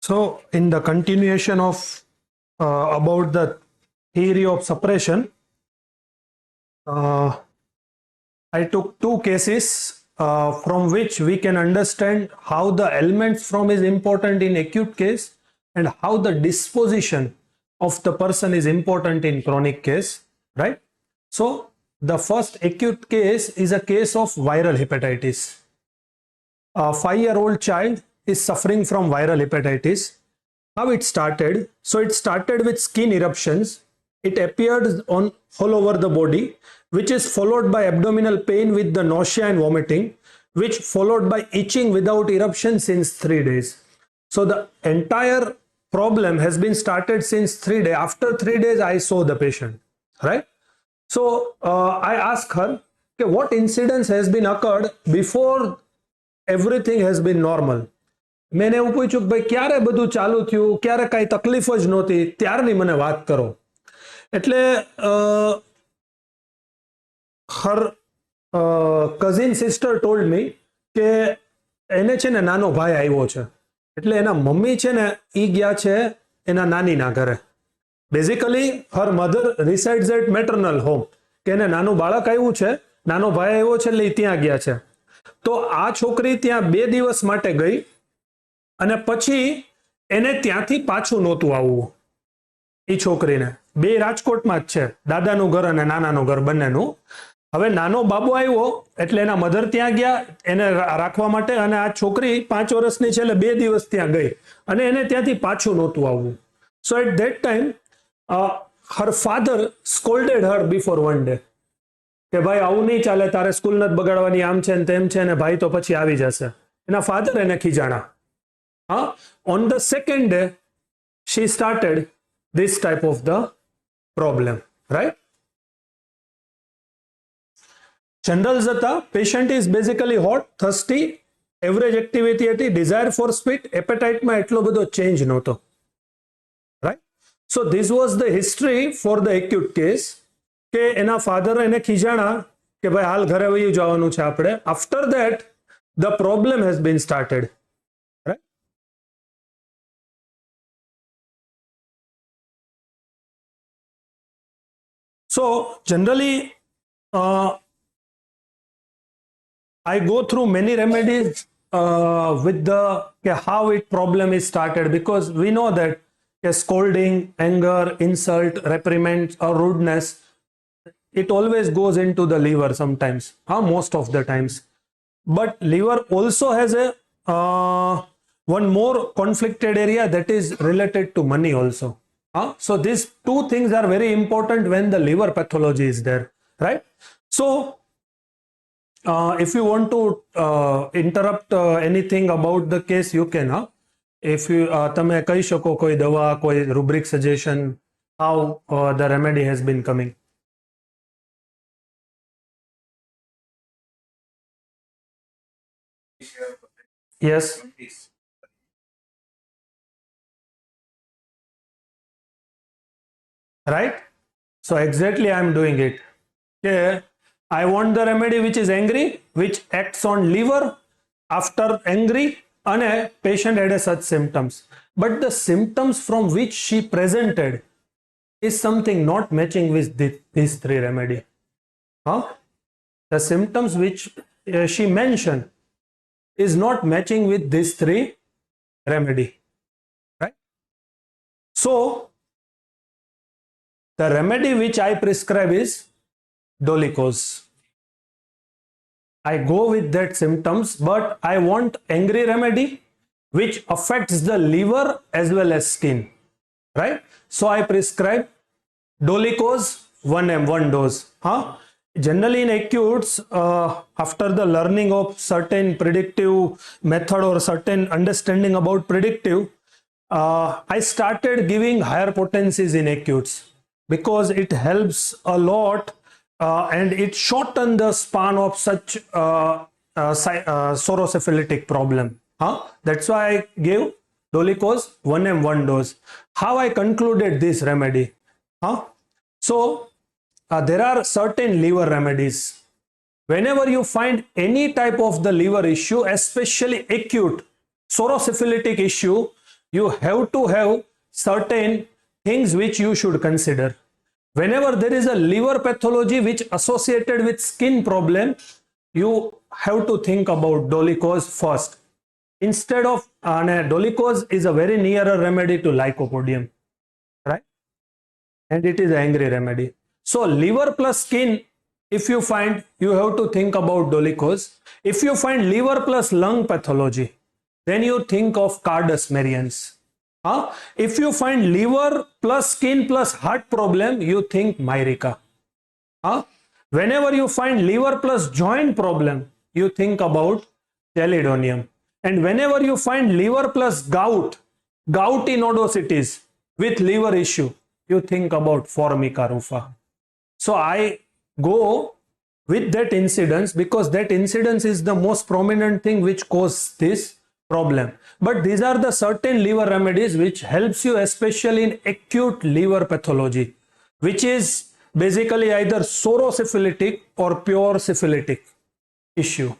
So, in the continuation of about the theory of suppression, I took two cases from which we can understand how the ailments from is important in acute case and how the disposition of the person is important in chronic case, right? So, the first acute case is a case of viral hepatitis. A 5-year-old child is suffering from viral hepatitis. How it started? So it started with skin eruptions. It appeared on all over the body, which is followed by abdominal pain with the nausea and vomiting, which followed by itching without eruption since 3 days. So the entire problem has been started since 3 days. After 3 days, I saw the patient, right? So I asked her, okay, what incidents has been occurred before everything has been normal? મેં એવું પૂછ્યું કે ભાઈ ક્યારે બધું ચાલુ થયું, ક્યારે કાંઈ તકલીફ જ નહોતી, ત્યારની મને વાત કરો. એટલે her cousin sister told me કે એને છે ને નાનો ભાઈ આવ્યો છે, એટલે એના મમ્મી છે ને ઈ ગયા છે એના નાનીના ઘરે. Basically her mother resides at maternal home, કે એને નાનું બાળક આવ્યું છે, નાનો ભાઈ આવ્યો છે એટલે ઈ ત્યાં ગયા છે. તો આ છોકરી ત્યાં 2 દિવસ માટે ગઈ અને પછી એને ત્યાંથી પાછું નહોતું આવવું. એ છોકરીને બે રાજકોટમાં જ છે, દાદાનું ઘર અને નાનાનું ઘર બંનેનું. હવે નાનો બાબુ આવ્યો એટલે એના મધર ત્યાં ગયા એને રાખવા માટે, અને આ છોકરી 5 વર્ષની છે એટલે 2 દિવસ ત્યાં ગઈ અને એને ત્યાંથી પાછું નહોતું આવવું. So at that time her father scolded her before one day કે ભાઈ આવું નહીં ચાલે, તારે સ્કૂલ નથી બગાડવાની, આમ છે ને તેમ છે, ને ભાઈ તો પછી આવી જશે. એના ફાધર એને ખીજાણા. On the second day, she started this type of the problem, right? General zata, patient is basically hot, thirsty, average activity, desire for speed, appetite ma etlo બધો change નહોતો, right? So this was the history for the acute case, કે એના father એને ખીજાણા કે ભાઈ હાલ ઘરે વહી જવાનું છે આપણે. After that, the problem has been started. So generally, I go through many remedies with the how it problem is started, because we know that scolding, anger, insult, reprimand or rudeness, it always goes into the liver sometimes, most of the times. But liver also has a one more conflicted area that is related to money also. So these two things are very important when the liver pathology is there, right? So if you want to interrupt anything about the case, you can. If you તમે કહી શકો કોઈ દવા, કોઈ rubric suggestion, how the remedy has been coming. Yes. Right? So exactly I am doing it. Okay. I want the remedy which is angry, which acts on liver after angry, and a patient had such symptoms. But the symptoms from which she presented is something not matching with these 3 remedy. The symptoms which she mentioned is not matching with these 3 remedy. Right? So the remedy which I prescribe is dolichos. I go with that symptoms, but I want angry remedy which affects the liver as well as skin, right? So I prescribe dolichos 1 mg 1 dose. Generally in acutes, after the learning of certain predictive method or certain understanding about predictive, I started giving higher potencies in acutes, because it helps a lot and it shortens the span of such pseudosyphilitic problem. That's why I gave dolichos 1 mg 1 dose. How I concluded this remedy? So there are certain liver remedies. Whenever you find any type of the liver issue, especially acute pseudosyphilitic issue, you have to have certain things which you should consider. Whenever there is a liver pathology which associated with skin problem, you have to think about dolichos first. Instead of dolichos is a very nearer remedy to lycopodium, right? And it is an angry remedy. So liver plus skin, if you find, you have to think about dolichos. If you find liver plus lung pathology, then you think of Cardus Marians. If you find liver plus skin plus heart problem, you think Myrica. Whenever you find liver plus joint problem, you think about Chelidonium. And whenever you find liver plus gouty nodosities with liver issue, you think about Formica rufa. So I go with that incidence because that incidence is the most prominent thing which causes this problem. But these are the certain liver remedies which helps you especially in acute liver pathology, which is basically either sorosyphilitic or pure syphilitic issue.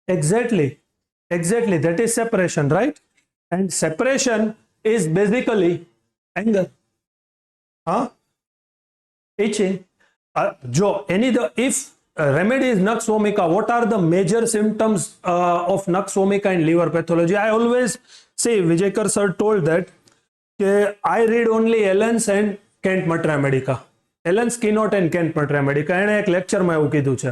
Exactly. That is separation, right? And separation is basically anger. Itching. If remedy is nux vomica, what are the major symptoms of nux vomica in liver pathology? I always say, Vijayakar sir told that I read only Ailments and Kent Matramedica. Ailments, Keynote and Kent Matramedica. એને એક લેક્ચરમાં એવું કીધું છે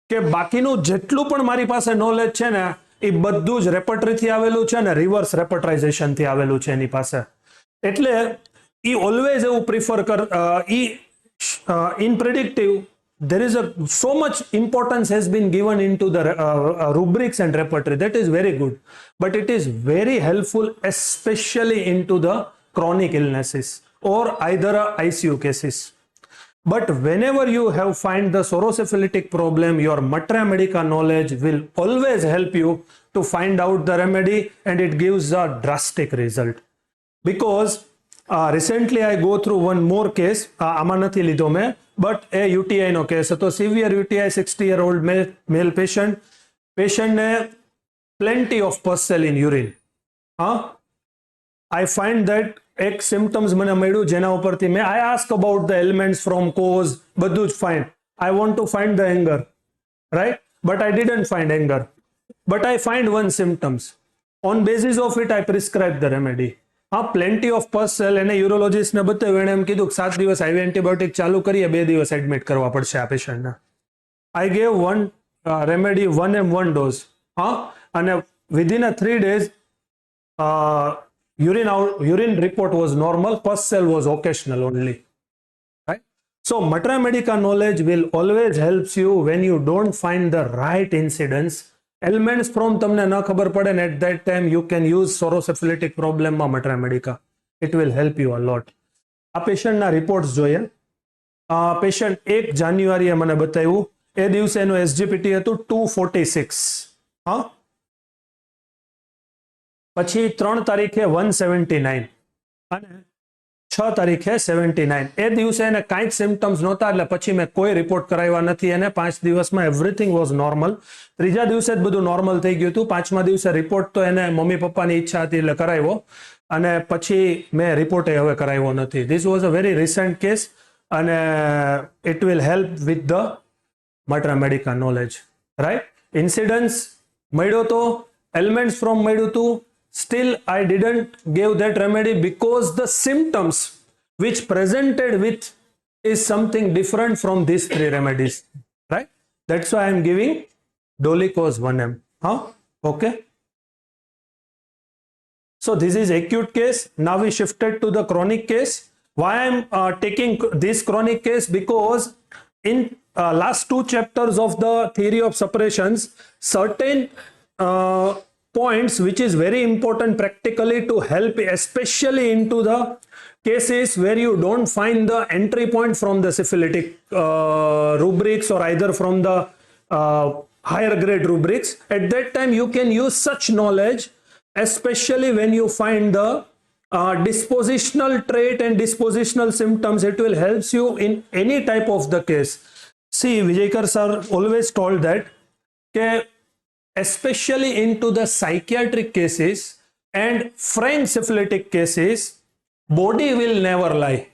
કે બાકીનું જેટલું પણ મારી પાસે નોલેજ છે ને એ બધું જ રેપર્ટરીથી આવેલું છે ને રિવર્સ રેપર્ટરાઇઝેશનથી આવેલું છે એની પાસે. એટલે ઈ ઓલવેઝ એવું પ્રિફર કર in predictive there is so much importance has been given into the rubrics and repertory. That is very good, but it is very helpful especially into the chronic illnesses or either ICU cases. But whenever you have find the sorosyphilitic problem, your Matra Medica knowledge will always help you to find out the remedy, and it gives a drastic result. Because recently I go through one more case, આમાં નથી લીધો મેં, but a UTI no case હતો, severe UTI, 60-year-old male patient. Patient ને plenty of pus cell in urine. I find that એક symptoms મને મળ્યું જેના ઉપરથી મેં I ask about the ailments from cause, બધું જ fine. I want to find the anger, right? But I didn't find anger. But I find one symptoms. On basis of it, I prescribe the remedy. Plenty of pus cell, એને યુરોલોજીસ્ટને બતાવ્યું, એને એમ કીધું કે 7 દિવસ IV antibiotic ચાલુ કરીએ, 2 દિવસ admit કરવા પડશે આ પેશન્ટને. I gave one remedy, 1 dose. અને within 3 days, urine report was normal, pus cell was occasional only. Right? So Matra Medica knowledge will always helps you when you don't find the right incidence. Ailments from તમને ન ખબર પડે ને at that time you can use sorosyphilitic problem માં Matra Medica. It will help you a lot. આ પેશન્ટના reports જોઈએ. Patient 1 જાન્યુઆરીએ મને બતાવ્યું, એ દિવસે એનું SGPT હતું 246. પછી 3 તારીખે 179 અને 6 તારીખે 79. એ દિવસે એને કાંઈ સિમ્પટમ્સ નહોતા, એટલે પછી મેં કોઈ રિપોર્ટ કરાવ્યા નથી એને. 5 દિવસમાં એવરીથિંગ વોઝ નોર્મલ. 3જા દિવસે જ બધું નોર્મલ થઈ ગયું હતું. 5મા દિવસે રિપોર્ટ તો એને મમ્મી પપ્પાની ઈચ્છા હતી એટલે કરાવ્યો, અને પછી મેં રિપોર્ટ હવે કરાવ્યો નથી. This was a very recent case, અને it will help with the Matra Medica knowledge, right? Incidence મળ્યો તો, ailments from મળ્યું હતું. Still, I didn't give that remedy because the symptoms which presented with is something different from these 3 remedies, right? That's why I'm giving dolichos 1M. Okay. So this is acute case. Now we shifted to the chronic case. Why I'm taking this chronic case? Because in last 2 chapters of the theory of separations, certain points which is very important practically to help, especially into the cases where you don't find the entry point from the syphilitic rubrics or either from the higher grade rubrics. At that time you can use such knowledge, especially when you find the dispositional trait and dispositional symptoms. It will help you in any type of the case. See, Vijayakar sir always told that કે especially into the psychiatric cases and frank syphilitic cases, body will never lie.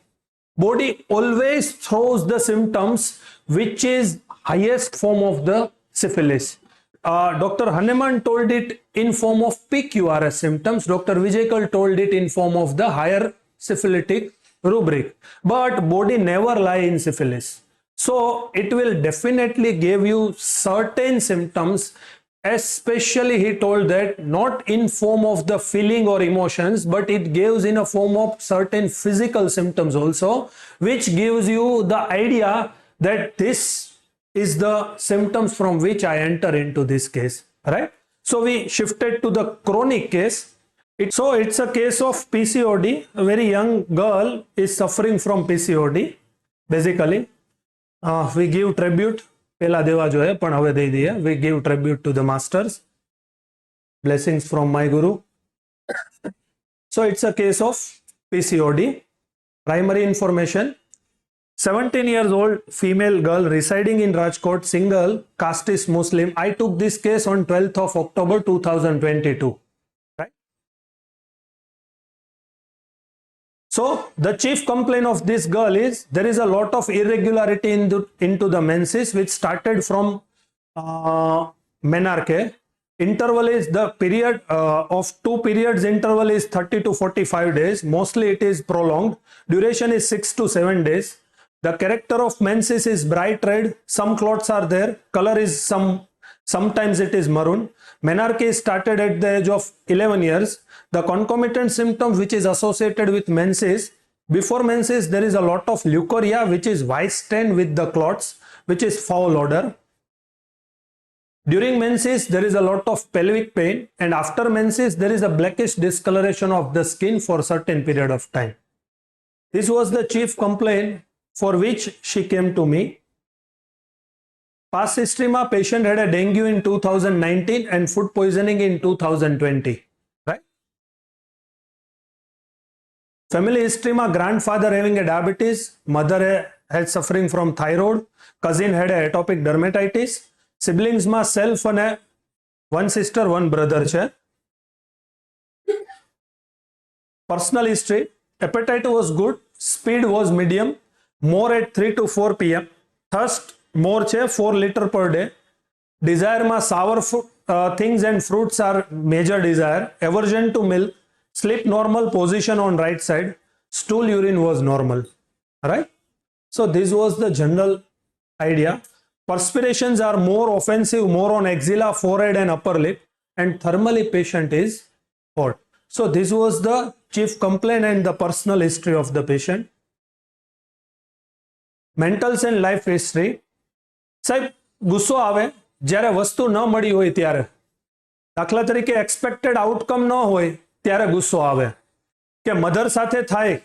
Body always throws the symptoms which is highest form of the syphilis. Dr. Hahnemann told it in form of PQRS symptoms. Dr. Vijayakal told it in form of the higher syphilitic rubric. But body never lie in syphilis. So it will definitely give you certain symptoms. Especially he told that not in form of the feeling or emotions, but it gives in a form of certain physical symptoms also, which gives you the idea that this is the symptoms from which I enter into this case, right? So we shifted to the chronic case. It's a case of PCOD. A very young girl is suffering from PCOD. Basically, we give tribute. પેલા દેવા જોઈએ પણ હવે દઈ દઈએ. We give tribute to the masters. Blessings from my guru. So it's a case of PCOD. Primary information: 17 years old female girl residing in Rajkot, single, caste is Muslim. I took this case on 12th of October 2022. Right? So the chief complaint of this girl is there is a lot of irregularity into the menses, which started from menarche. Interval is the period of 2 periods. Interval is 30 to 45 days. Mostly it is prolonged. Duration is 6 to 7 days. The character of menses is bright red. Some clots are there. Color is sometimes it is maroon. Menarche is started at the age of 11 years. The concomitant symptom which is associated with menses: before menses there is a lot of leukorrhea, which is white stain with the clots, which is foul odor. During menses there is a lot of pelvic pain, and after menses there is a blackish discoloration of the skin for a certain period of time. This was the chief complaint for which she came to me. Past history ma patient had a dengue in 2019 and food poisoning in 2020. Right? Family history ma grandfather having a diabetes, mother had suffering from thyroid, cousin had a atopic dermatitis, siblings ma self and one sister, one brother છે. Personal history: appetite was good, speed was medium, more at 3 to 4 p.m. Thirst more છે, 4 liter per day. Desire ma sour things and fruits are major desire. Aversion to milk. Sleep normal, position on right side. Stool urine was normal. Right? So this was the general idea. Perspirations are more offensive, more on axilla, forehead and upper lip, and thermally patient is hot. So this was the chief complaint and the personal history of the patient. Mentals and life history. સાહેબ ગુસ્સો આવે જ્યારે વસ્તુ ન મળી હોય ત્યારે. દાખલા તરીકે એક્સપેક્ટેડ આઉટકમ ન હોય ત્યારે ગુસ્સો આવે. કે મધર સાથે થાય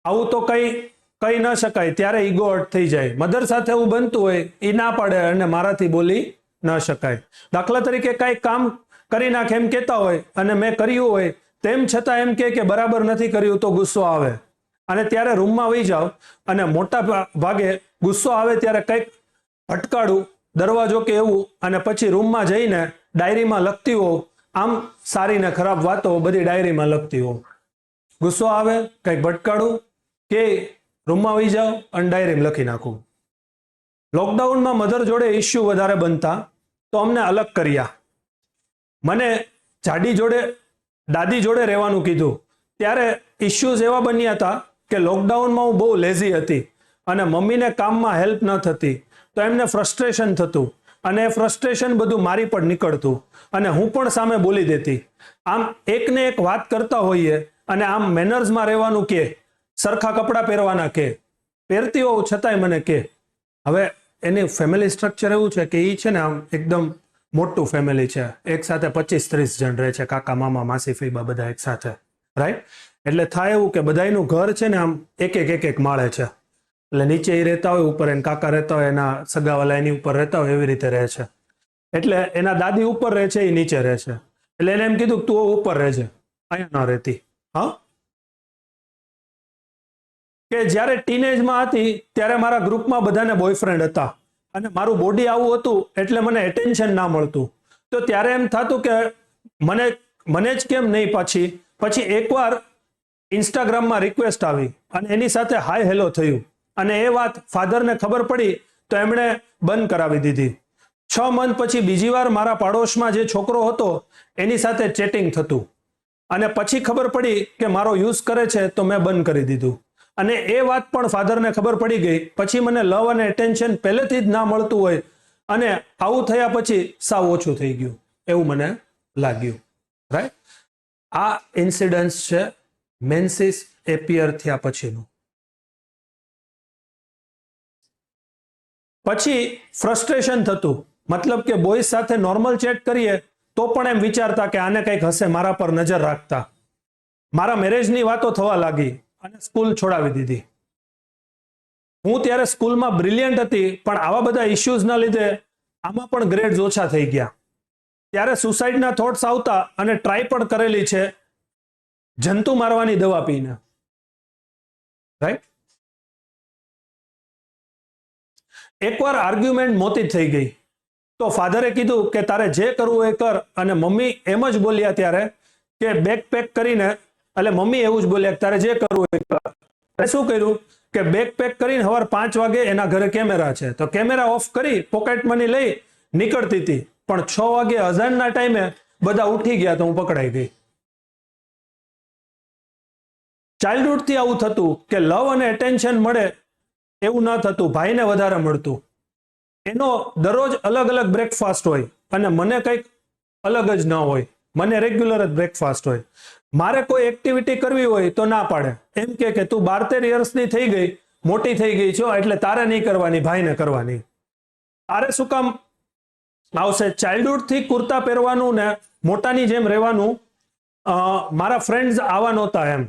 આવું તો કહી ન શકાય ત્યારે ઈગો હર્ટ થઈ જાય. મધર સાથે એવું બનતું હોય એ ના પાડે અને મારાથી બોલી ન શકાય. દાખલા તરીકે કાંઈ કામ કરી નાખે એમ કહેતા હોય અને મેં કર્યું હોય તેમ છતાં એમ કે બરાબર નથી કર્યું તો ગુસ્સો આવે. અને ત્યારે રૂમમાં વહી જાઓ અને મોટા ભાગે ગુસ્સો આવે ત્યારે કંઈક ભટકાડું દરવાજો કે એવું અને પછી રૂમમાં જઈને ડાયરીમાં લખતી હો, આમ સારી ને ખરાબ વાતો બધી ડાયરીમાં લખતી હો. ગુસ્સો આવે કંઈક ભટકાડું કે રૂમમાં વહી જાઓ અને ડાયરીમાં લખી નાખું. લોકડાઉનમાં મધર જોડે ઇસ્યુ વધારે બનતા તો અમને અલગ કર્યા. મને દાદી જોડે રહેવાનું કીધું. ત્યારે ઇસ્યુઝ એવા બન્યા હતા કે લોકડાઉનમાં હું બહુ લેઝી હતી અને મમ્મીને કામમાં હેલ્પ ન થતી તો એમને ફ્રસ્ટ્રેશન થતું અને એ ફ્રસ્ટ્રેશન બધું મારી પર નીકળતું અને હું પણ સામે બોલી દેતી. આમ એકને એક વાત કરતા હોઈએ અને આમ મેનર્સમાં રહેવાનું કે સરખા કપડાં પહેરવાના કે પહેરતી હોઉં છતાંય મને કે. હવે એની ફેમિલી સ્ટ્રક્ચર એવું છે કે એ છે ને આમ એકદમ મોટું ફેમિલી છે. એક સાથે 25-30 જણ રહે છે, કાકા મામા માસી ફઈબા બધા એક સાથે. રાઈટ? એટલે થાય એવું કે બધાયનું ઘર છે ને આમ એક માળે છે. એટલે નીચે એ રહેતા હોય, ઉપર એના કાકા રહેતા હોય, એના સગાવાલા એની ઉપર રહેતા હોય, એવી રીતે રહે છે. એટલે એના દાદી ઉપર રહે છે, એ નીચે રહે છે. એટલે એને એમ કીધું તું ઉપર રહેજે, અહીંયા ન રહેતી. હા, કે જ્યારે ટીનેજમાં હતી ત્યારે મારા ગ્રુપમાં બધાને બોયફ્રેન્ડ હતા અને મારું બોડી આવું હતું એટલે મને એટેન્શન ના મળતું. તો ત્યારે એમ થતું કે મને જ કેમ નહીં. પછી એકવાર ઇન્સ્ટાગ્રામમાં રિક્વેસ્ટ આવી અને એની સાથે હાય હેલો થયું અને એ વાત ફાધરને ખબર પડી તો એમણે બંધ કરાવી દીધી. 6 મંથ પછી બીજી વાર મારા પાડોશમાં જે છોકરો હતો એની સાથે ચેટિંગ થતું અને પછી ખબર પડી કે મારો યુઝ કરે છે તો મેં બંધ કરી દીધું. અને એ વાત પણ ફાધરને ખબર પડી ગઈ. પછી મને લવ અને એટેન્શન પહેલેથી જ ના મળતું હોય અને આવું થયા પછી સાવ ઓછું થઈ ગયું એવું મને લાગ્યું. રાઈટ. આ ઇન્સિડન્સ છે મેન્સિસ એપિયર થયા પછીનું. પછી ફ્રસ્ટ્રેશન થતું, મતલબ કે બોયઝ સાથે નોર્મલ ચેટ કરીએ તો પણ એમ વિચારતા કે આને કંઈક હશે, મારા પર નજર રાખતા. મારા મેરેજની વાતો થવા લાગી અને સ્કૂલ છોડાવી દીધી. હું ત્યારે સ્કૂલમાં બ્રિલિયન્ટ હતી પણ આવા બધા ઇશ્યુઝના લીધે આમાં પણ ગ્રેડ્સ ઓછા થઈ ગયા. ત્યારે સુસાઇડના થોટ્સ આવતા અને ટ્રાય પણ કરેલી છે જંતુ મારવાની દવા પીને. રાઈટ. એકવાર આર્ગ્યુમેન્ટ મોટી થઈ ગઈ તો ફાધરે કીધું કે તારે જે કરવું એ કર અને મમ્મી એમ જ બોલ્યા ત્યારે કે બેગ પેક કરીને, એટલે મમ્મી એવું જ બોલ્યા કે તારે જે કરવું એ કર. શું કર્યું કે બેગ પેક કરીને સવાર 5 વાગે એના ઘરે કેમેરા છે તો કેમેરા ઓફ કરી પોકેટ મની લઈ નીકળતી હતી. પણ 6 વાગે અઝાનના ટાઈમે બધા ઉઠી ગયા તો હું પકડાઈ ગઈ. ચાઇલ્ડહુડથી આવું થતું કે લવ અને એટેન્શન મળે એવું ન થતું, ભાઈને વધારે મળતું. એનો દરરોજ અલગ અલગ બ્રેકફાસ્ટ હોય અને મને કંઈક અલગ જ ન હોય. મને રેગ્યુલર જ બ્રેકફાસ્ટ હોય. મારે કોઈ એક્ટિવિટી કરવી હોય તો ના પાડે, એમ કે તું 12-13 યર્સની થઈ ગઈ, મોટી થઈ ગઈ છો એટલે તારે નહીં કરવાની, ભાઈને કરવાની. તારે શું કામ આવશે? ચાઇલ્ડહુડથી કુર્તા પહેરવાનું ને મોટાની જેમ રહેવાનું. મારા ફ્રેન્ડ્સ આવા નહોતા એમ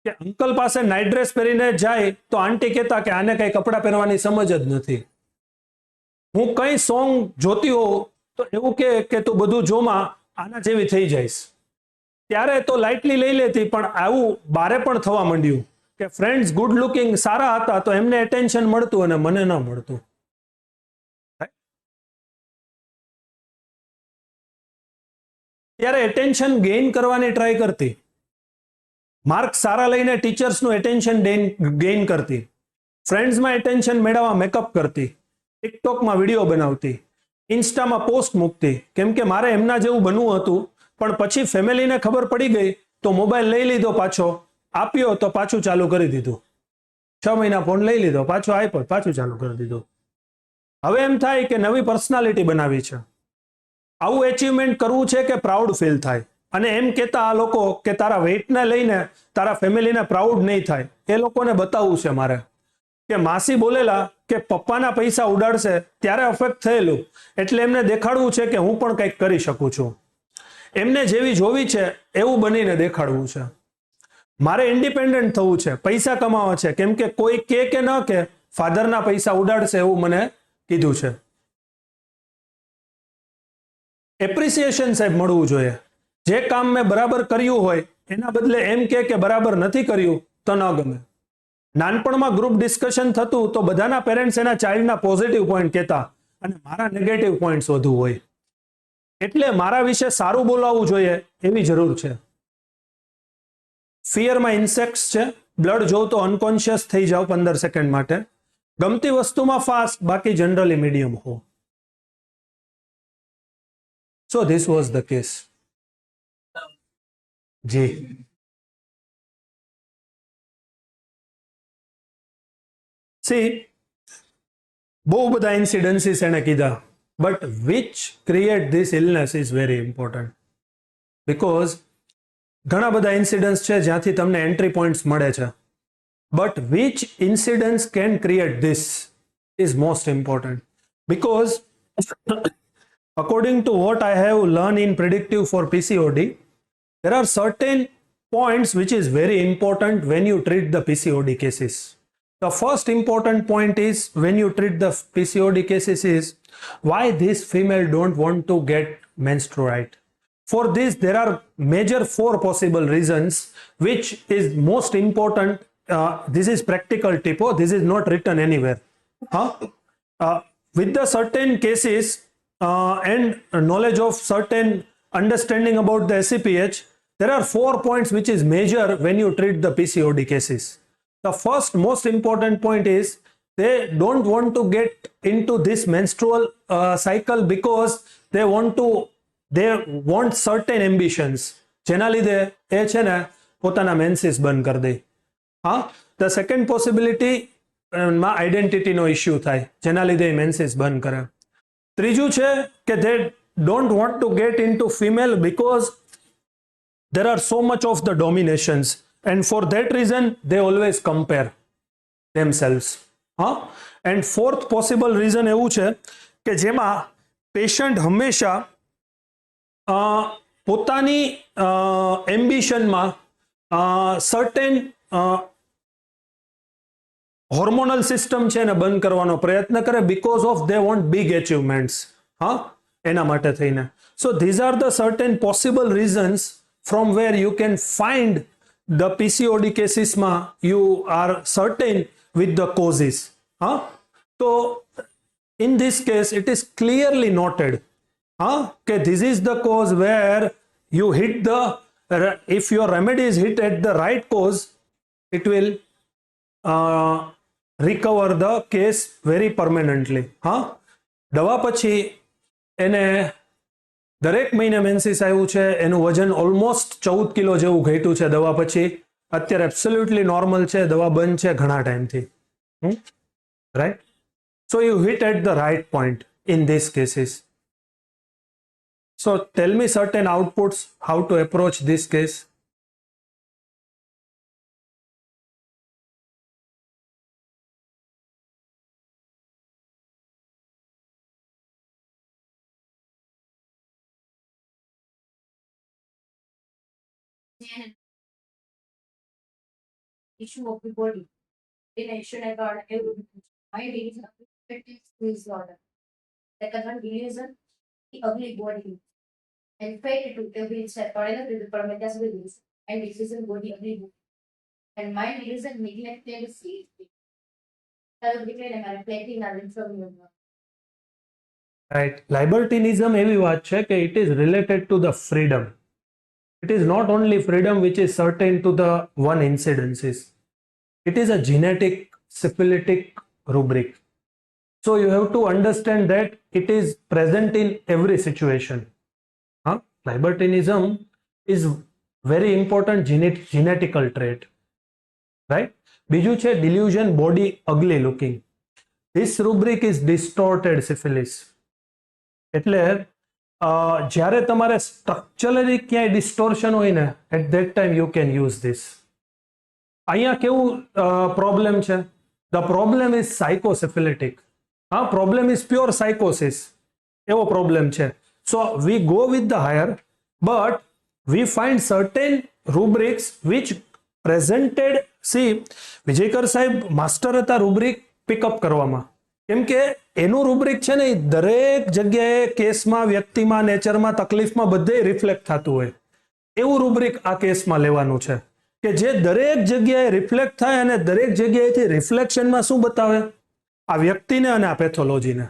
કે અંકલ પાસે નાઇટ ડ્રેસ પહેરીને જાય તો આંટી કહેતા કે આને કઈ કપડાં પહેરવાની સમજ જ નથી. હું કઈ સોંગ જોતી હોઉં તો એવું કે તું બધું જોમાં આના જેવી થઈ જઈશ. ત્યારે તો લાઇટલી લઈ લેતી પણ આવું બારે પણ થવા માંડ્યું કે ફ્રેન્ડ્સ ગુડ લુકિંગ સારા હતા તો એમને એટેન્શન મળતું અને મને ન મળતું. ત્યારે એટેન્શન ગેઇન કરવાની ટ્રાય કરતી. માર્ક સારા લઈને ટીચર્સનું એટેન્શન ગેઇન કરતી. ફ્રેન્ડ્સમાં એટેન્શન મેળવવા મેકઅપ કરતી. ટિકટોકમાં વિડીયો બનાવતી. ઇન્સ્ટામાં પોસ્ટ મૂકતી. કેમ કે મારે એમના જેવું બનવું હતું. પણ પછી ફેમિલીને ખબર પડી ગઈ તો મોબાઈલ લઈ લીધો, પાછો આપ્યો તો પાછું ચાલુ કરી દીધું. 6 મહિના ફોન લઈ લીધો, પાછો આપ્યો, પાછું ચાલુ કરી દીધું. હવે એમ થાય કે નવી પર્સનાલિટી બનાવી છે, આવું એચિવમેન્ટ કરવું છે કે પ્રાઉડ ફીલ થાય. અને એમ કહેતા આ લોકો કે તારા વેઇટને લઈને તારા ફેમિલીને પ્રાઉડ નહીં થાય. એ લોકોને બતાવવું છે મારે કે માસી બોલેલા કે પપ્પાના પૈસા ઉડાડશે ત્યારે અફેક્ટ થયેલું, એટલે એમને દેખાડવું છે કે હું પણ કંઈક કરી શકું છું. એમને જેવી જોવી છે એવું બનીને દેખાડવું છે. મારે ઇન્ડિપેન્ડન્ટ થવું છે, પૈસા કમાવા છે. કેમ કે કોઈ કે ન કે ફાધરના પૈસા ઉડાડશે એવું મને કીધું છે. એપ્રિસિએશન સાહેબ મળવું જોઈએ. જે કામ મેં બરાબર કર્યું હોય એના બદલે એમ કે બરાબર નથી કર્યું તો ન ગમે. નાનપણમાં ગ્રુપ ડિસ્કશન થતું તો બધાના પેરેન્ટ્સ એના ચાઇલ્ડના પોઝિટિવ પોઈન્ટ કહેતા અને મારા નેગેટિવ પોઈન્ટ્સ વધુ હોય. એટલે મારા વિશે સારું બોલાવવું જોઈએ એવી જરૂર છે. ફિયરમાં ઇન્સેક્ટ્સ છે. બ્લડ જોઉં તો અનકોન્શિયસ થઈ જાવ 15 સેકન્ડ માટે. ગમતી વસ્તુમાં ફાસ્ટ, બાકી જનરલી મીડિયમ હો. So this was the case. જી સી બહુ બધા ઇન્સિડન્સીસ એને કીધા, but which create this illness is very important. Because ઘણા બધા ઇન્સિડન્ટ્સ છે જ્યાંથી તમને એન્ટ્રી પોઈન્ટ્સ મળે છે, but which incidents can create this is most important. Because according to what I have learned in predictive for PCOD, there are certain points which is very important when you treat the PCOD cases. The first important point is when you treat the PCOD cases is why this female don't want to get menstruate. For this there are major 4 possible reasons, which is most important. This is practical tip. This is not written anywhere. with the certain cases and knowledge of certain understanding about the SCPH, there are 4 points which is major when you treat the PCOD cases. The first most important point is they don't want to get into this menstrual cycle because they want certain ambitions. જેના લીધે એ છે ને પોતાના menses બંધ કરી દે. હા, the second possibility માં આઈડેન્ટિટીનો issue થાય જેના લીધે મેન્સિસ બંધ કરે. ત્રીજું છે કે they don't want to get into female because there are so much of the dominations and for that reason they always compare themselves. હા, and fourth possible reason એવું છે કે જેમાં પેશન્ટ હંમેશા પોતાની એમ્બિશનમાં સર્ટેન હોર્મોનલ સિસ્ટમ છે ને બંધ કરવાનો પ્રયત્ન કરે because of they want big achievements. હા, એના માટે થઈને. So these are the certain possible reasons from where you can find the PCOD cases ma you are certain with the causes. Huh? So in this case it is clearly noted okay, this is the cause where you hit the, if your remedy is hit at the right cause, it will recover the case very permanently. દવા પછી એને દરેક મહિને menses આવ્યું છે, એનું વજન almost 14 kilo જેવું ઘટ્યું છે દવા પછી, અત્યારે એબ્સોલ્યુટલી નોર્મલ છે, દવા બંધ છે ઘણા ટાઈમથી. Right, so you hit at the right point in this cases. So tell me certain outputs, how to approach this case. Issue of the body. Dimension about everything. My reason is order. Second reason, the ugly body. And fate to every step or another the parameters will lose. And decision body ugly body. And my reason neglected sleep. Right, libertinism એવી વાત છે કે it is related to the freedom. It is not only freedom which is certain to the one incidences. It is a genetic syphilitic rubric. So you have to understand that it is present in every situation. Libertinism is very important genetical trait. Right? બીજું છે delusion, body ugly looking. This rubric is distorted syphilis. એટલે જ્યારે તમારે structurally ક્યાંય distortion હોય ને at that time you can use this. અહીંયા કેવું પ્રોબ્લેમ છે? The problem is psychosyphilitic. Problem is pure psychosis. એવો પ્રોબ્લેમ છે. So we go with the higher, but we find certain rubrics which presented. See, વિજયકર સાહેબ master હતા રૂબ્રિક pickup કરવામાં, કેમ કે એનું રૂબ્રિક છે ને દરેક જગ્યાએ કેસમાં, વ્યક્તિમાં, નેચરમાં, તકલીફમાં બધે રિફ્લેક્ટ થતું હોય એવું રૂબ્રિક આ કેસમાં લેવાનું છે કે જે દરેક જગ્યાએ રિફ્લેક્ટ થાય અને દરેક જગ્યાએથી રિફ્લેક્શનમાં શું બતાવે? આ વ્યક્તિને અને આ પેથોલોજીને.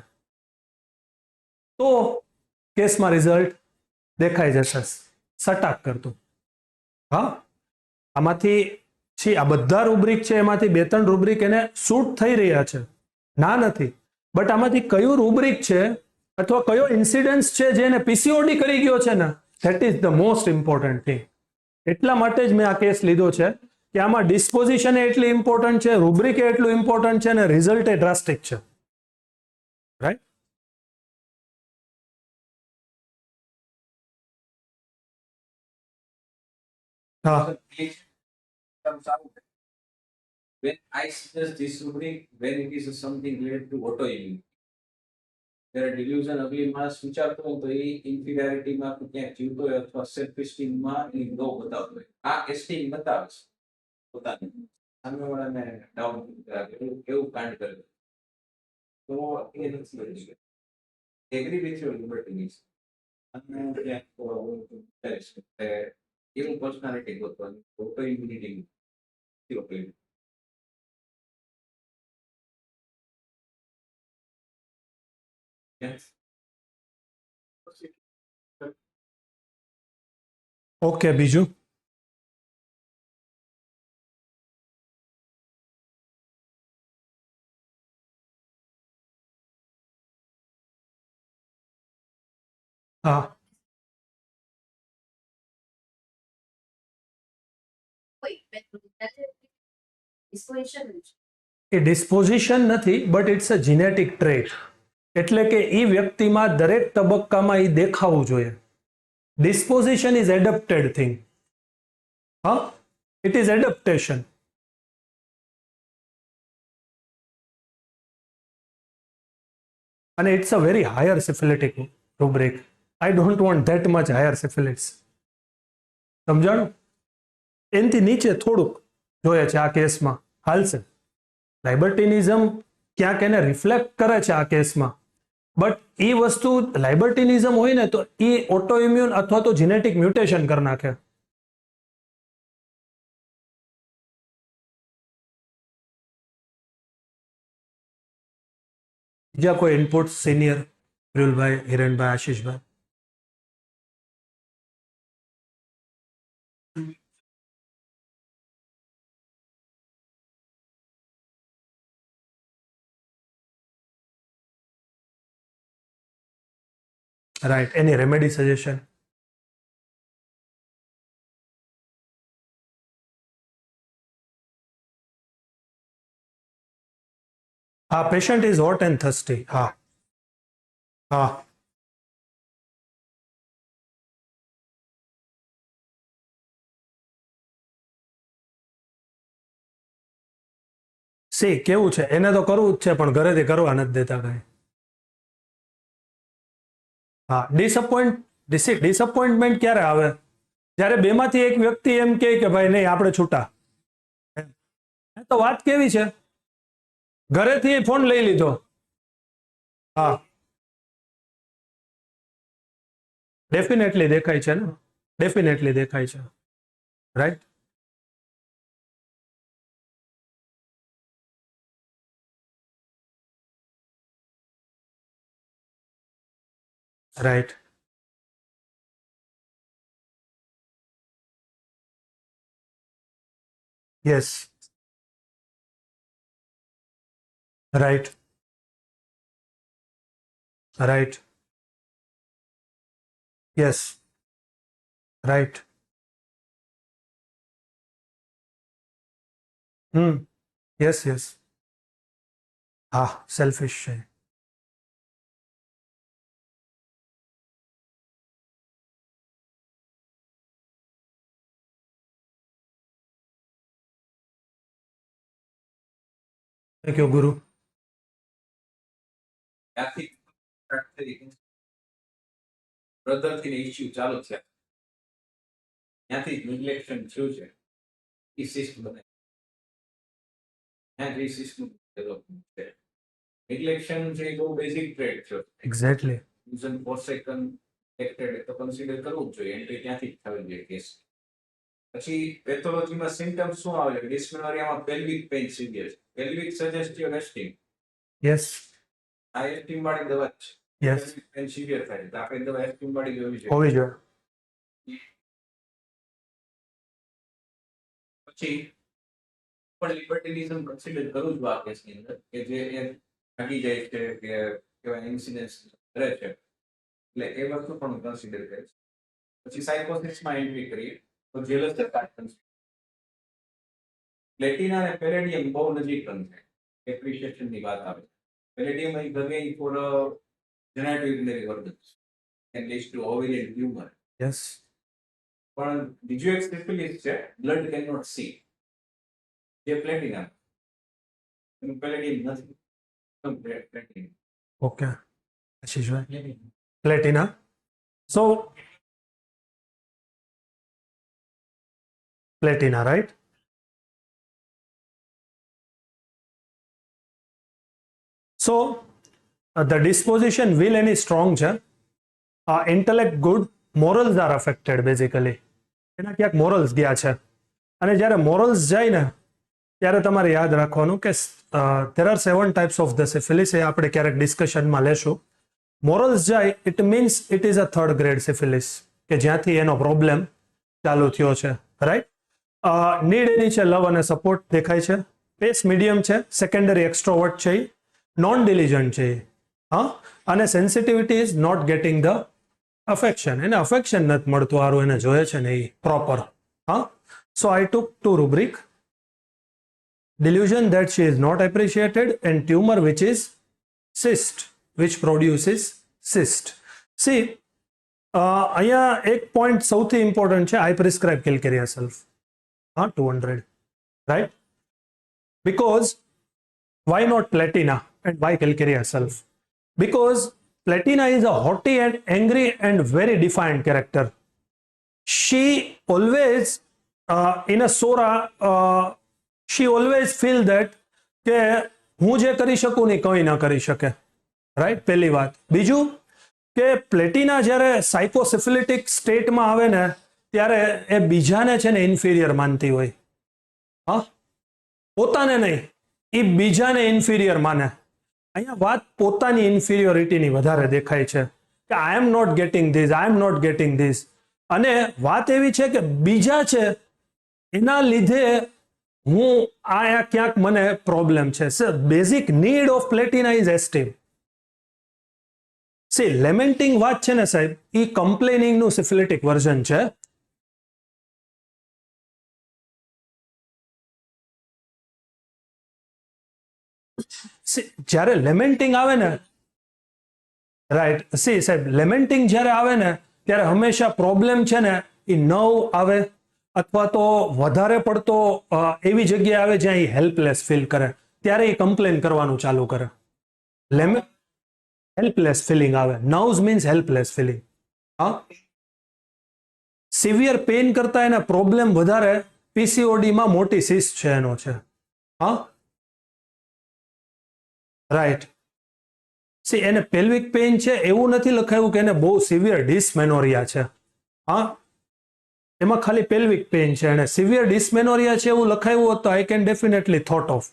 તો કેસમાં રિઝલ્ટ દેખાઈ જશે સટાક કરતું. હા, આમાંથી આ બધા રૂબ્રિક છે એમાંથી 2-3 રૂબ્રિક એને શૂટ થઈ રહ્યા છે, ના નથી, બટ આમાંથી કયું રૂબ્રિક છે અથવા કયો ઇન્સિડન્સ છે જેને પીસીઓડી કરી ગયો છે ને, that is the most important thing. એટલા માટે જ મેં આ કેસ લીધો છે કે આમાં ડિસ્પોઝિશન એટલી ઇમ્પોર્ટન્ટ છે, રૂબ્રિક એટલું ઇમ્પોર્ટન્ટ છે અને રિઝલ્ટ એ ડ્રાસ્ટિક છે. રાઈટ? હા, when I suggest this rubric, when it is something related to autoimmune, there are delusion ugly mass વિચારતો હોય તો એ ઇન્ફિરિયરિટી માં ક્યાંક જીવતો હોય અથવા સેલ્ફ એસ્ટીમ માં એ લો બતાવતો હોય. આ એસ્ટીમ બતાવે છે પોતાની સામેવાળાને ડાઉન કેવું કાંડ કરે, તો એ નથી કરી શકે. એગ્રી વિથ યોર લિબર્ટીઝ અને એવું પર્સનાલિટી ગોતવાની ઓટોઇમ્યુનિટી. Yes. ઓકે, બીજું? હા, Disposition છે. એ ડિસ્પોઝિશન નથી, but it's a genetic trait. એટલે કે એ વ્યક્તિમાં દરેક તબક્કામાં એ દેખાવું જોઈએ. Disposition is adapted thing. હા, ઇટ ઇઝ એડપ્ટેશન. અને it's a very higher syphilitic rubric. I don't want that much higher syphilitics. સમજાણું? એનથી નીચે થોડુંક જોઈએ છે આ કેસમાં, હાલશે. લાઇબર્ટિનિઝમ ક્યાંક એને રિફ્લેક્ટ કરે છે આ કેસમાં, બટ એ વસ્તુ લાઇબર્ટિનિઝમ હોય ને તો એ ઓટો ઇમ્યુન અથવા તો જીનેટિક મ્યુટેશન કરી નાખે. બીજા કોઈ ઇનપુટ સિનિયર? વિરુલભાઈ, હિરેનભાઈ, આશીષભાઈ? રાઈટ, એની રેમેડી સજેશન? હા, patient is hot and thirsty. હા, હા. સી કેવું છે, એને તો કરવું જ છે પણ ઘરેથી કરવા નથી દેતા કઈ. હા, ડિસઅપોઇન્ટમેન્ટ ક્યારે આવે? જ્યારે બેમાંથી એક વ્યક્તિ એમ કહે કે ભાઈ નહીં, આપણે છૂટા. તો વાત કેવી છે? ઘરેથી ફોન લઈ લીધો. હા, ડેફિનેટલી દેખાય છે ને, ડેફિનેટલી દેખાય છે. Right, right. Yes, right, right. Yes, right. Yes, yes. હા, સેલ્ફિશ છે. થેન્ક યુ, ગુરુ. ત્યાંથી start થઈ બ્રધરથી ઇશ્યુ ચાલુ છે, ત્યાંથી રિલેક્શન થયું છે, એ સિસ્ટ બને ત્યાં જે સિસ્ટમ ડેવલપમેન્ટ છે. રિલેક્શન છે એ બહુ બેઝિક ટ્રેડ છે. એક્ઝેક્ટલી. યુઝન ફોર સેકન્ડ એક્ટેડ તો કન્સિડર કરવું જ જોઈએ, એન્ટ્રી ત્યાંથી જ થવી જોઈએ કેસ. પછી પેથોલોજીમાં સિમ્પટમ્સ શું આવે છે? ડિસ્મેનોરિયામાં પેલ્વિક પેઇન સિવિયર છે. Pelvic suggestive એસ્ટિમ. યસ, આ એસ્ટિમ વાળી દવા જ છે. યસ. પેલ્વિક પેઇન સિવિયર થાય તો આપણે દવા એસ્ટિમ વાળી લેવી જોઈએ. હોવી જોઈએ. પછી પણ લિબર્ટિનિઝમ કન્સિડર કરવું જ આ કેસની અંદર કે જે એ ભાગી જાય છે કે કેવા ઇન્સિડન્સ કરે છે, એટલે એ વસ્તુ પણ કન્સિડર કરે છે. પછી સાયકોસિસમાં એન્ટ્રી કરીએ તો જેલસ પ્લેટિના અને પેલેડિયમ બહુ નજીક છે. એપ્રિશિએશનની વાત આવે છે. પેલેડિયમ અહીં ગમે for generative urinary organs and leads to ovarian tumour. Yes. પણ બીજું એક સ્પેશિયલિસ્ટ છે, બ્લડ કેન નોટ સી, જે પ્લેટિના એનું પેલેડિયમ નથી. પ્લેટિના. ઓકે, આશીષભાઈ. Platina. So platina, right. So the disposition will any strong છે, intellect good, morals are affected basically. એના ક્યાંક મોરલ્સ ગયા છે, અને જ્યારે મોરલ્સ જાય ને ત્યારે તમારે યાદ રાખવાનું કે there are 7 types of the syphilis, એ આપણે ક્યારેક ડિસ્કશનમાં લેશું. મોરલ્સ જાય it means it is a third grade syphilis કે જ્યાંથી એનો પ્રોબ્લેમ ચાલુ થયો છે, રાઈટ. નીડ એની છે લવ અને સપોર્ટ દેખાય છે. પેસ મીડિયમ છે, સેકન્ડરી એક્સ્ટ્રોવર્ટ છે, નોન ડિલિજન્ટ છે, હા. અને sensitivity is not getting the affection, એને અફેક્શન નથી મળતું, સારું એને જોઈએ છે ને એ પ્રોપર, હા. સો આઈ ટુક 2 રૂબ્રિક. Delusion that she is not appreciated and tumor which is cyst, which produces cyst. See, અહીંયા એક પોઈન્ટ સૌથી ઇમ્પોર્ટન્ટ છે, આઈ પ્રિસ્ક્રાઇબ કિલ કેરિયર સેલ્ફ, હા 200, right. Because why not platina and why kill career self? Because platina is a haughty and angry and very defiant character. She always in a sora she always feel that કે હું જે કરી શકું નહીં કોઈ ના કરી શકે, રાઈટ. પહેલી વાત. બીજું કે પ્લેટિના જ્યારે સાયકોસિફિલિટિક સ્ટેટમાં આવે ને ત્યારે એ બીજાને છે ને ઇન્ફિરિયર માનતી હોય, હા, પોતાને નહીં, એ બીજાને ઇન્ફિરિયર માને. અહીંયા વાત પોતાની ઇન્ફિરિયોરિટીની વધારે દેખાય છે કે I am not getting this, I am not getting this. અને વાત એવી છે કે બીજા છે એના લીધે હું આ ક્યાંક મને પ્રોબ્લેમ છે. Basic need of platina is esteem. See lamenting વાત છે ને સાહેબ, એ કમ્પ્લેનિંગ નું સિફિલિટિક વર્ઝન છે. જ્યારે લેમેન્ટિંગ આવે ને, રાઈટ, સી સાહેબ લેમેન્ટિંગ જ્યારે આવે ને ત્યારે હંમેશા પ્રોબ્લેમ છે ને એ નવ આવે અથવા તો વધારે પડતો એવી જગ્યાએ આવે જ્યાં એ હેલ્પલેસ ફીલ કરે, ત્યારે એ કમ્પ્લેન કરવાનું ચાલુ કરે. હેલ્પલેસ ફિલિંગ આવે, નર્વ્સ મીન્સ હેલ્પલેસ ફિલિંગ, હા. સિવિયર પેઇન કરતા એના પ્રોબ્લેમ વધારે પીસીઓડીમાં મોટી સિસ્ટ છે એનો છે, હા, રાઈટ. સી એને પેલ્વિક પેઇન છે એવું નથી લખાયું કે એને બહુ સિવિયર ડિસમેનોરિયા છે, હા. એમાં ખાલી પેલ્વિક પેઇન છે, અને સિવિયર ડિસમેનોરિયા છે એવું લખાયું હોત તો I can definitely thought of,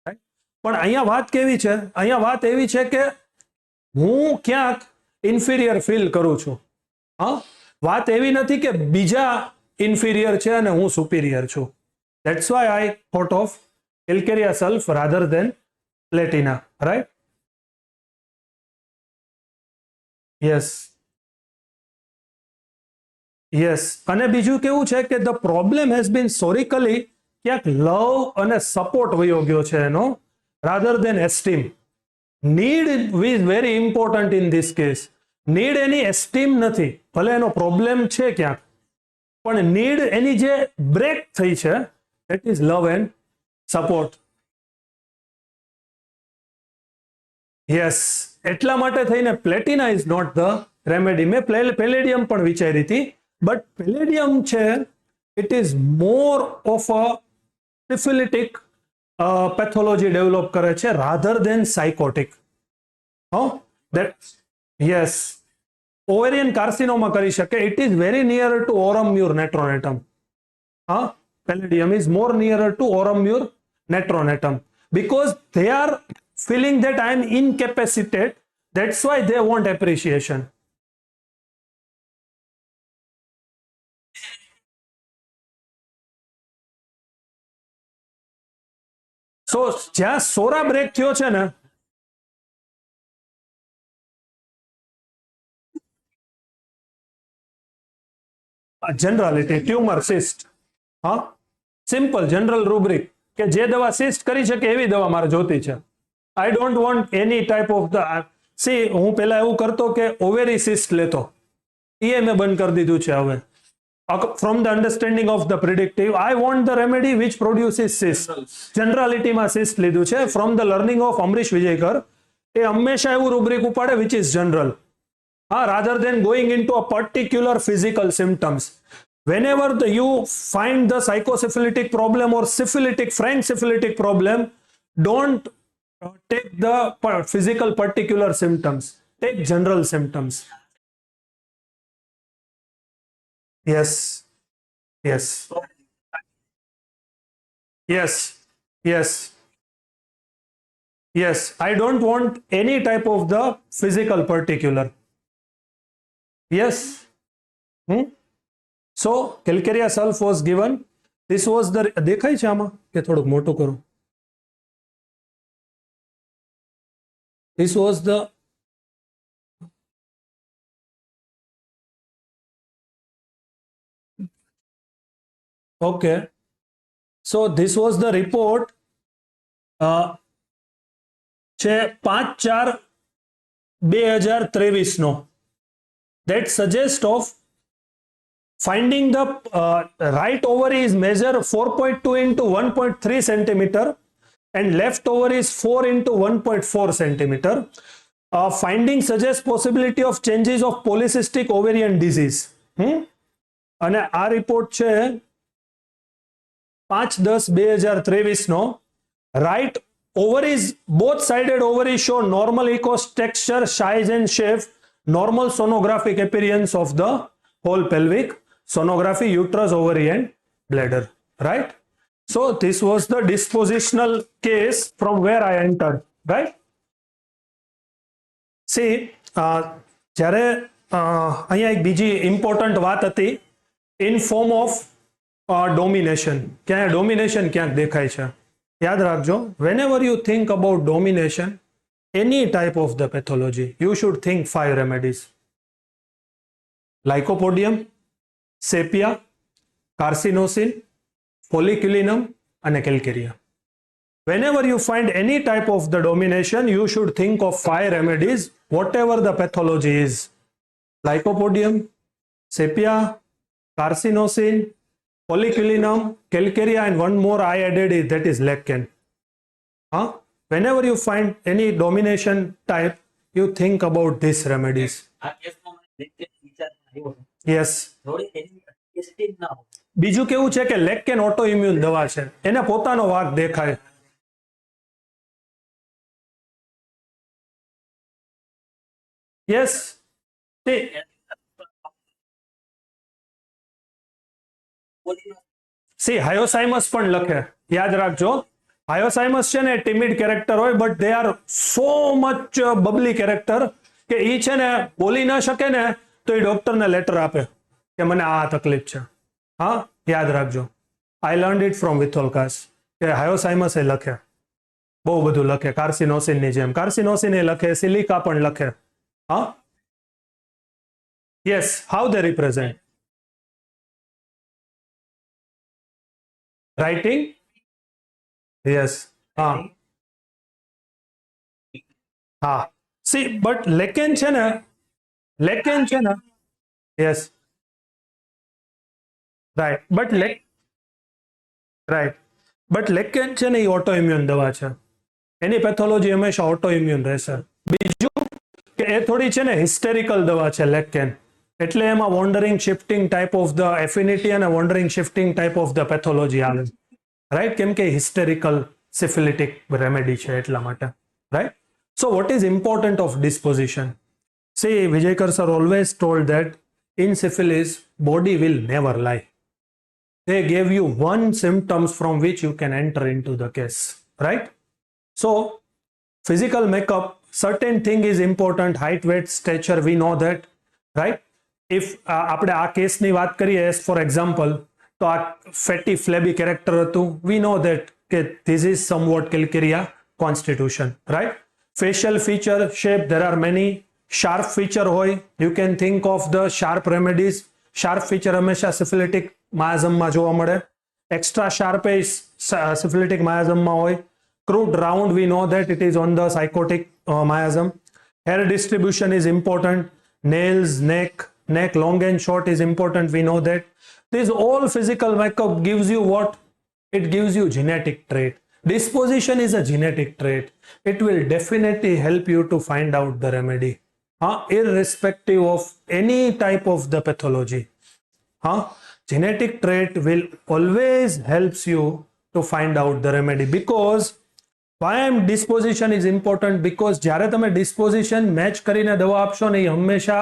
right. પણ અહીંયા વાત કેવી છે, અહીંયા વાત એવી છે કે હું ક્યાંક ઇન્ફિરિયર ફીલ કરું છું, હા. વાત એવી નથી કે બીજા ઇન્ફિરિયર છે અને હું સુપિરિયર છું. That's why I thought of calcarea self rather than platina, right. Yes, yes. અને બીજું કેવું છે કે the problem has been psorically ક્યાંક લવ અને સપોર્ટ વયો ગયો છે એનો, rather than esteem. Need is very important in this case. Need એની એસ્ટીમ નથી, ભલે એનો પ્રોબ્લેમ છે ક્યાંક, પણ નીડ એની જે બ્રેક થઈ છે that is love and support. Yes, એટલા માટે થઈને platina is not the remedy. મેં પેલેડિયમ પણ વિચારી હતી, બટ પેલેડિયમ છે it is more of a syphilitic pathology develop કરે છે rather than sycotic. That yes, ovarian carcinoma કરી શકે. It is very near to aurum mur natronatum, હા. Palladium is more nearer to Oromure netronatum because they are feeling that I am incapacitated. That's why they want appreciation. So જ્યાં સોરા break થયો છે ને, generality tumour સિસ્ટ, હા, simple general રૂબ્રિક કે જે દવા સિસ્ટ કરી શકે એવી દવા મારે જોતી છે. આઈ don't want any type of the, C હું પહેલા એવું કરતો કે ઓવેરી સિસ્ટ લેતો, એ મેં બંધ કરી દીધું છે હવે. From the understanding of the predictive I want the remedy which produces cyst. જનરાલિટીમાં સિસ્ટ લીધું છે from the learning of Amrish Vijayakar. એ હંમેશા એવું રૂબ્રિક ઉપાડે which is general, rather than going into a particular physical symptoms. Whenever you find the psychosyphilitic problem or syphilitic, frank syphilitic problem, don't take the physical particular symptoms. Take general symptoms. Yes, yes, yes, yes. Yes, I don't want any type of the physical particular. Yes. So calcarea sulf was given. This was the દેખાય છે આમાં કે થોડુંક મોટું કરું? This was the okay. So this was the report છે 5/4/2023 નો, that suggests of finding the right ovary is measure 4.2 into 1.3 centimeter and left ovary is 4 into 1.4 centimeter. Finding suggests possibility of changes of polycystic ovarian disease. અને આ report છે 5/10/2023 નો. Right ovaries, both sided ovaries show normal ecos texture, size and shape, normal sonographic appearance of the whole pelvic, sonography, uterus, ovary and bladder. Right? So this was the dispositional case from where I entered. Right? See, જ્યારે અહીંયા એક બીજી important વાત હતી, in form of domination. ક્યાંય domination ક્યાંક દેખાય છે? યાદ રાખજો, whenever you think about domination, any type of the pathology, you should think 5 remedies: lycopodium, sepia, carcinosin, folliculinum and calcarea. Whenever you find any type of the domination, you should think of 5 remedies, whatever the pathology is: lycopodium, sepia, carcinosin, folliculinum, calcarea, and one more I added is that is lectin. Whenever you find any domination type, you think about these remedies. Yes. બીજું કેવું છે કે લેક્કેન auto immune દવા છે, એને પોતાનો વાંક દેખાય. Yes. See, હાયોસાઇમસ પણ લખે, યાદ રાખજો. હાયોસાઇમસ છે ને ટિમિડ કેરેક્ટર હોય, but they are so much bubbly character કે ઈ છે ને બોલી ના શકે ને તો એ ડોક્ટરને લેટર આપે કે મને આ તકલીફ છે. હા, યાદ રાખજો. આઈ લર્ન ઇટ ફ્રોમ વિથોલકાસ કે હાયોસાઇમસ એ લખે, બહુ બધું લખે, કાર્સિનોસિનની જેમ. કાર્સિનોસિન એ લખે, સિલિકા પણ લખે. હા, yes, how they represent writing. Yes. See, but lectin છે ને, yes, right, but lectin છે ને એ ઓટો ઇમ્યુન દવા છે, એની પેથોલોજી હંમેશા ઓટો ઇમ્યુન રહેશે. બીજું કે એ થોડી છે ને હિસ્ટેરિકલ દવા છે lectin, એટલે એમાં wandering shifting type of the affinity અને wandering shifting type of the pathology આવે. રાઈટ? કેમ કે હિસ્ટેરિકલ સિફિલિટિક રેમેડી છે એટલા માટે. Right? So what is important of disposition? See, Vijayakar sir always told that in syphilis body will never lie. They gave you one symptoms from which you can enter into the case. Right? So physical makeup, certain thing is important: height, weight, stature, we know that. Right? If આપણે આ કેસની વાત કરીએ, as for example, તો આ fatty ફ્લેબી character હતું, we know that કે this is somewhat calcarea constitution. Right? Facial feature shape, there are many. Sharp feature હોય, you can think of the sharp remedies. Sharp feature હંમેશા syphilitic miasmમાં જોવા મળે. Extra sharp એ syphilitic miasmમાં હોય. Crude round, we know that it is on the psychotic miasm. Hair distribution is important. Nails, neck long and short is important, we know that. This all physical makeup gives you what? It gives you genetic trait. Disposition is a genetic trait. It will definitely help you to find out the remedy, irrespective of any type of the pathology. Genetic trait will always helps you to find out the remedy. Because why disposition is important? Because જ્યારે તમે disposition match કરીને દવા આપશો ને, એ હંમેશા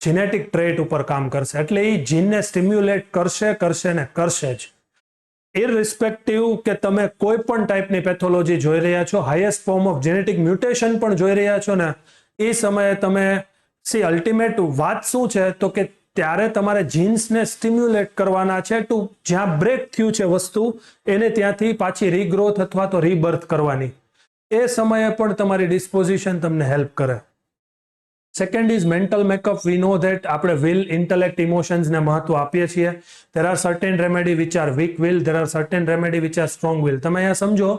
genetic trait ઉપર કામ કરશે, એટલે એ જીનને સ્ટિમ્યુલેટ કરશે ને કરશે જ. ઇરરિસ્પેક્ટિવ કે તમે કોઈ પણ ટાઈપની પેથોલોજી જોઈ રહ્યા છો, highest form of genetic mutation પણ જોઈ રહ્યા છો ને, એ સમયે તમે અલ્ટિમેટ વાત શું છે તો કે ત્યારે તમારે જીન્સને સ્ટિમ્યુલેટ કરવાના છે ટુ જ્યાં બ્રેક થયું છે વસ્તુ એને ત્યાંથી પાછી રીગ્રોથ અથવા તો રીબર્થ કરવાની. એ સમયે પણ તમારી ડિસ્પોઝિશન તમને હેલ્પ કરે. Second is mental makeup. We know that આપણે વિલ, ઇન્ટેલેક્ટ, ઇમોશન્સને મહત્વ આપીએ છીએ. there are certain remedy which are weak will, there are certain remedy which are strong will. તમે અહીંયા સમજો,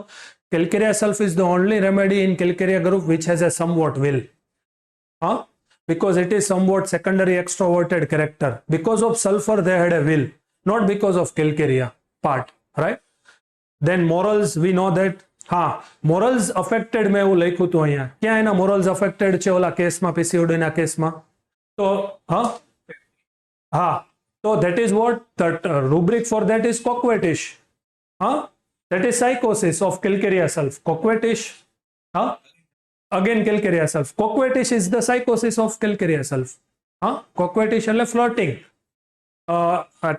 calcarea self is the only remedy in calcarea group which has a somewhat will. Because it is somewhat secondary extroverted character. Because of sulfur they had a will, not because of calcarea part, right? Then morals, we know that morals affected મેં એવું લખ્યું હતું અહીંયા. ક્યાં એના morals affected છે ઓલા કેસમાં, પીસીઓડીના કેસમાં? તો તો that is what the rubric for that is coquettish. That is psychosis of calcarea self. Coquettish, again calcarea self. Coquettish is the psychosis of calcarea self. Coquettish એટલે flirting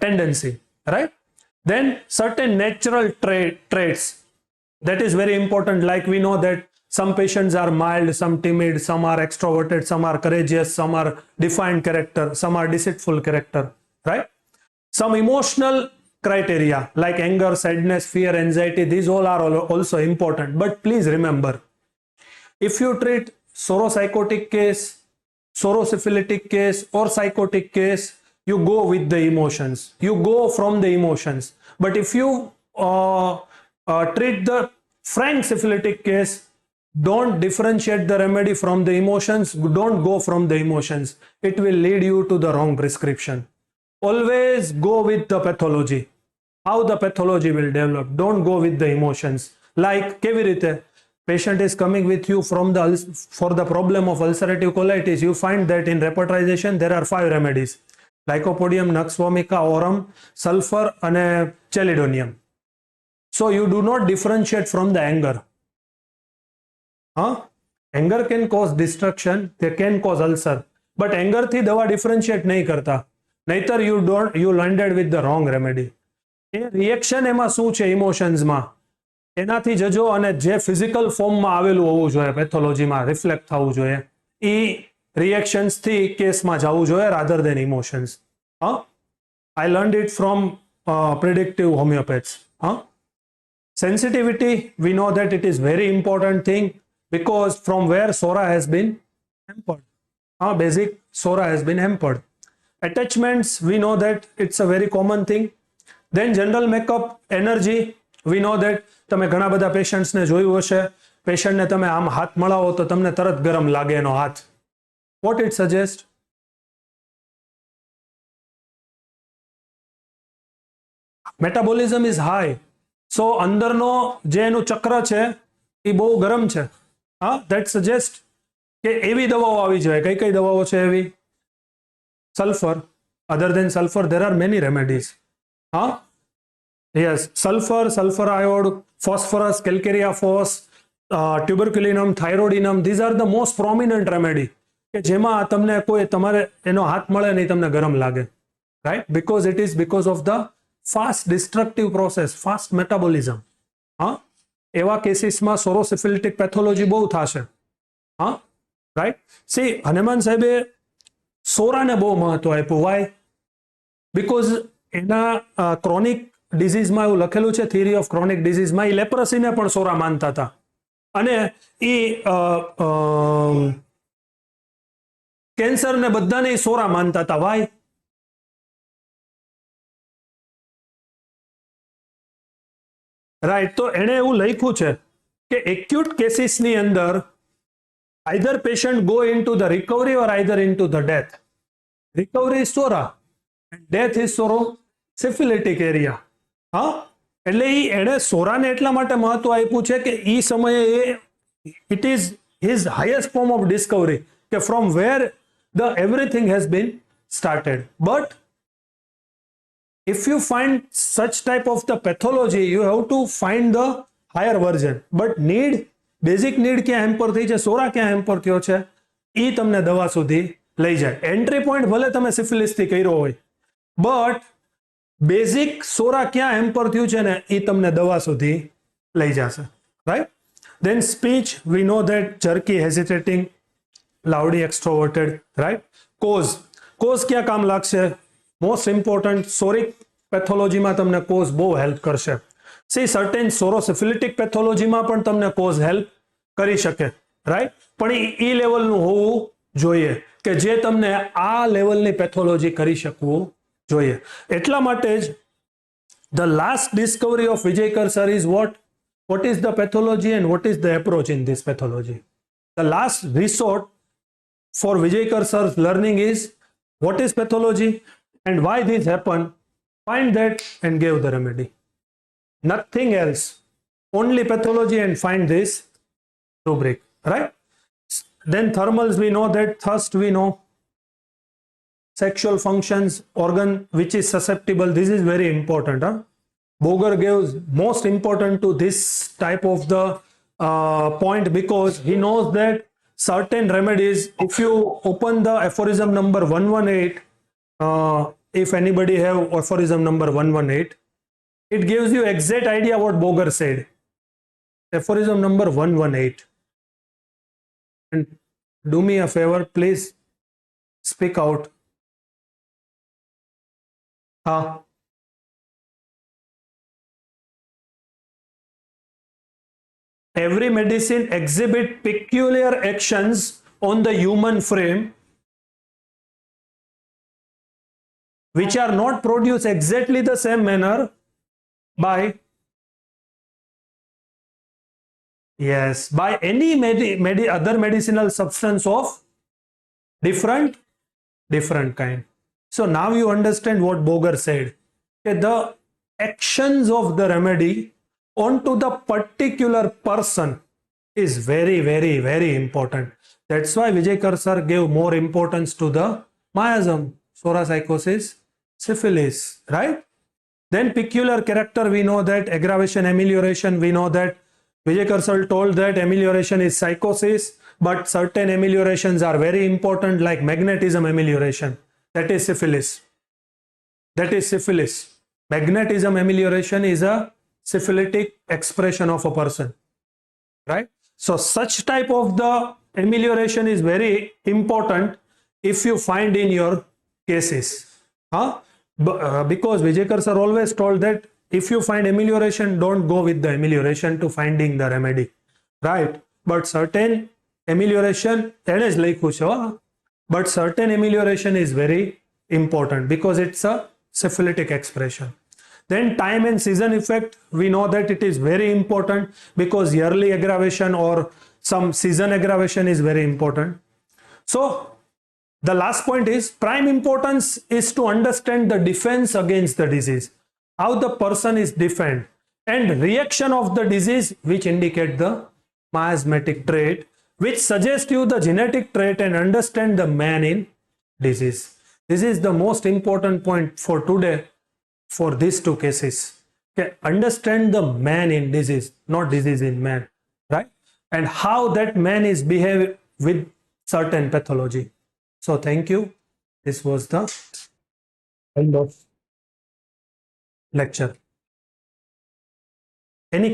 tendency, right? Then certain natural traits, that is very important. Like we know that some patients are mild, some timid, some are extroverted, some are courageous, some are defined character, some are deceitful character, right? Some emotional criteria like anger, sadness, fear, anxiety, these all are also important. But please remember, if you treat sauropsychotic case, saurosyphilitic case or psychotic case, you go with the emotions, you go from the emotions. But if you treat the frank syphilitic case, don't differentiate the remedy from the emotions, don't go from the emotions. It will lead you to the wrong prescription. Always go with the pathology, how the pathology will develop. Don't go with the emotions. Like કેવી રીતે patient is coming with you for the problem of ulcerative colitis, you find that in repertorization there are 5 remedies: Lycopodium, Nux vomica, Aurum, sulfur and Chelidonium. So you do not differentiate from the anger. Anger can cause destruction, they can cause ulcer, but anger થી દવા differentiate નહીં કરતા, નહીતર you landed with the wrong remedy. A reaction એમાં શું છે ઇમોશન્સમાં, એનાથી જજો અને જે ફિઝિકલ ફોર્મમાં આવેલું હોવું જોઈએ પેથોલોજીમાં રિફ્લેક્ટ થવું જોઈએ, એ રિએક્શન્સથી કેસમાં જવું જોઈએ rather than emotions. I learned it from predictive homeopaths. Sensitivity, we know that it is very important thing because from where Sora has been hampered. Basic Sora has been hampered. Attachments, we know that it's a very common thing. Then general makeup, energy, we know that તમે ઘણા બધા પેશન્ટ્સને જોયું હશે, પેશન્ટને તમે આમ હાથ મળાવો તો તમને તરત ગરમ લાગે એનો હાથ. What it suggests? Metabolism is high. So અંદરનો જે એનું ચક્ર છે એ બહુ ગરમ છે. That suggests કે એવી દવાઓ આવી જાય. કઈ કઈ દવાઓ છે એવી? Sulfur. Other than sulfur, there are many remedies. Yes, sulfur iode, phosphorus, calcarea phos, tuberculinum, thyroidinum, these are the most prominent remedy કે જેમાં તમને કોઈ તમારે એનો હાથ મળે નહીં તમને ગરમ લાગે, right? Because it is because of the fast destructive process, fast metabolism. એવા કેસીસમાં સોરોસિફિલિટિક પેથોલોજી બહુ થશે. રાઈટ. સી હનુમાન સાહેબે સોરાને બહુ મહત્વ આપ્યું. વાય? બીકોઝ એના ક્રોનિક ડિઝીઝમાં એવું લખેલું છે, થિયરી ઓફ ક્રોનિક ડિઝીઝમાં, એ લેપ્રસીને પણ સોરા માનતા હતા અને એ કેન્સરને બધાને સોરા માનતા હતા. વાય? રાઈટ. તો એણે એવું લખ્યું છે કે એક્યુટ કેસીસની અંદર either patient go into the recovery or either into the death. Recovery is sora and death is syphilitic area. એટલે એણે સોરાને એટલા માટે મહત્વ આપ્યું છે કે એ સમયે it is his highest form of discovery, કે from where the everything has been started. But if you find such type of the pathology, you have to find the higher version. But basic need ક્યાં hamper થઈ છે, સોરા ક્યાં hamper થયો છે, એ તમને દવા સુધી લઈ જાય. એન્ટ્રી પોઈન્ટ ભલે તમે સિફિલિસથી કર્યો હોય, બટ બેઝિક સોરા ક્યાં હેમ્પર થયું છે ને એ તમને દવા સુધી લઈ જશે, right. Then speech, we know that jerky, hesitating, loudly extroverted, right? Cause ક્યાં કામ લાગશે? મોસ્ટ ઇમ્પોર્ટન્ટ સોરિક પેથોલોજીમાં તમને કોઝ બહુ હેલ્પ કરશે. સી સર્ટેન સોરોસિફિલિટિક પેથોલોજીમાં પણ તમને કોઝ હેલ્પ કરી શકે, રાઈટ. પણ એ લેવલનું હોવું જોઈએ કે જે તમને આ લેવલની પેથોલોજી કરી શકવું જોઈએ. એટલા માટે જ the last discovery of Vijayakar sir is what is the pathology and what is the approach in this pathology. The last resort for Vijayakar sir's learning is what is pathology and why this happened. Find that and give the remedy. Nothing else. Only pathology and find this rubric, right? Then thermals, we know that. Thirst, we know. Sexual functions, organ which is susceptible. This is very important. Boger gives most important to this type of the point because he knows that certain remedies, if you open the aphorism number 118, if anybody have aphorism number 118, it gives you exact idea what Boger said. Aphorism number 118. And do me a favor, please speak out. Every medicine exhibit peculiar actions on the human frame which are not produced exactly the same manner by any other medicinal substance of different kind. So now you understand what Boger said. The actions of the remedy onto the particular person is very, very, very important. That's why Vijayakar sir gave more importance to the miasm, psoriasis, syphilis, right? Then peculiar character, we know that. Aggravation, amelioration, we know that. Vijayakar sir told that amelioration is psychosis, but certain ameliorations are very important, like magnetism amelioration. That is syphilis. Magnetism amelioration is a syphilitic expression of a person, right? So such type of the amelioration is very important if you find in your cases, because Vijayakar sir always told that if you find amelioration, don't go with the amelioration to finding the remedy, right? But certain amelioration, but certain amelioration is very important because it's a syphilitic expression. Then time and season effect, we know that it is very important because yearly aggravation or some season aggravation is very important. So the last point is prime importance is to understand the defense against the disease, how the person is defend, and reaction of the disease which indicate the miasmatic trait, which suggest you the genetic trait and understand the man in disease. This is the most important point for today. For these two cases, okay, understand the man in disease, not disease in man, right? And how that man is behave with certain pathology. So thank you. This was the end of lecture. Any